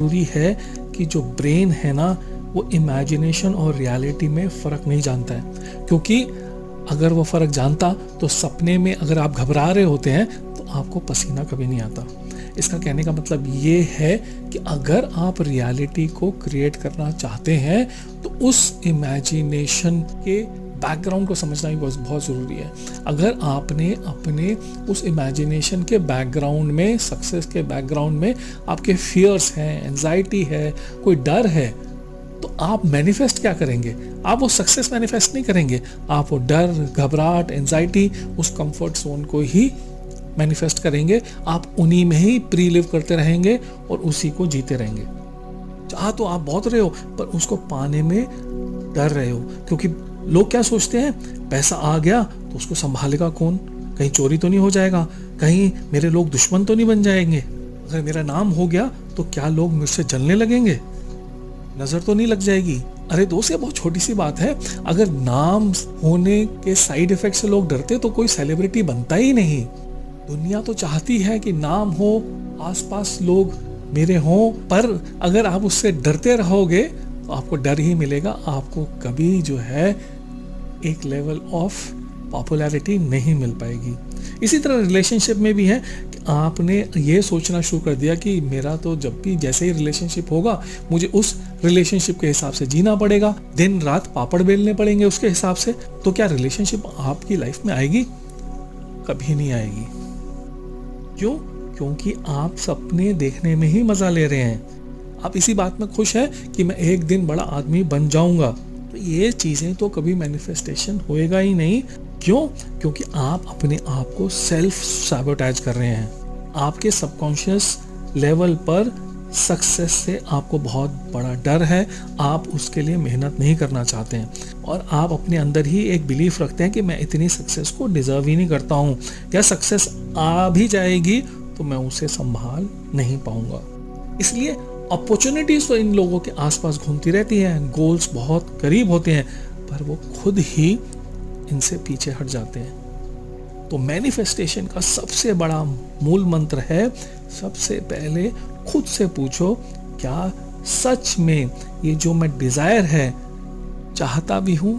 ज़रूरी है कि जो ब्रेन है ना, वो इमेजिनेशन और रियलिटी में फ़र्क नहीं जानता है। क्योंकि अगर वो फ़र्क जानता तो सपने में अगर आप घबरा रहे होते हैं तो आपको पसीना कभी नहीं आता। इसका कहने का मतलब ये है कि अगर आप रियलिटी को क्रिएट करना चाहते हैं तो उस इमेजिनेशन के बैकग्राउंड को समझना भी बहुत ज़रूरी है। अगर आपने अपने उस इमेजिनेशन के बैकग्राउंड में, सक्सेस के बैकग्राउंड में आपके फियर्स हैं, एंजाइटी है, कोई डर है, तो आप मैनिफेस्ट क्या करेंगे? आप वो सक्सेस मैनिफेस्ट नहीं करेंगे, आप वो डर, घबराहट, एंजाइटी, उस कंफर्ट जोन को ही मैनिफेस्ट करेंगे। आप उन्हीं में ही प्री लिव करते रहेंगे और उसी को जीते रहेंगे। चाह तो आप बहुत रहे हो पर उसको पाने में डर रहे हो, क्योंकि लोग क्या सोचते हैं, पैसा आ गया तो उसको संभालेगा कौन? कहीं चोरी तो नहीं हो जाएगा, कहीं मेरे लोग दुश्मन तो नहीं बन जाएंगे, अगर मेरा नाम हो गया तो क्या लोग मुझसे जलने लगेंगे, नजर तो नहीं लग जाएगी। अरे दोस्त, ये बहुत छोटी सी बात है। अगर नाम होने के साइड इफेक्ट से लोग डरते तो कोई सेलिब्रिटी बनता ही नहीं। दुनिया तो चाहती है कि नाम हो, आसपास लोग मेरे हों, पर अगर आप उससे डरते रहोगे तो आपको डर ही मिलेगा, आपको कभी जो है एक लेवल ऑफ पॉपुलैरिटी नहीं मिल पाएगी। इसी तरह रिलेशनशिप में भी है कि आपने ये सोचना शुरू कर दिया कि मेरा तो जब भी जैसे ही रिलेशनशिप होगा मुझे उस रिलेशनशिप के हिसाब से जीना पड़ेगा, दिन रात पापड़ बेलने पड़ेंगे उसके हिसाब से। तो क्या रिलेशनशिप आपकी लाइफ में आएगी? कभी नहीं आएगी। क्यों? क्योंकि आप सपने देखने में ही मजा ले रहे हैं। आप इसी बात में खुश हैं कि मैं एक दिन बड़ा आदमी बन जाऊंगा, तो ये चीजें तो कभी मैनिफेस्टेशन होएगा ही नहीं। क्यों? क्योंकि आप अपने आप को सेल्फ सैबोटेज कर रहे हैं। आपके सबकॉन्शियस लेवल पर सक्सेस से आपको बहुत बड़ा डर है, आप उसके लिए मेहनत नहीं करना चाहते हैं और आप अपने अंदर ही एक बिलीफ रखते हैं कि मैं इतनी सक्सेस को डिजर्व ही नहीं करता हूँ, या सक्सेस आ भी जाएगी तो मैं उसे संभाल नहीं पाऊंगा। इसलिए अपॉर्चुनिटीज तो इन लोगों के आसपास घूमती रहती हैं, गोल्स बहुत करीब होते हैं, पर वो खुद ही इनसे पीछे हट जाते हैं। तो मैनिफेस्टेशन का सबसे बड़ा मूल मंत्र है, सबसे पहले खुद से पूछो, क्या सच में ये जो मैं डिजायर है, चाहता भी हूं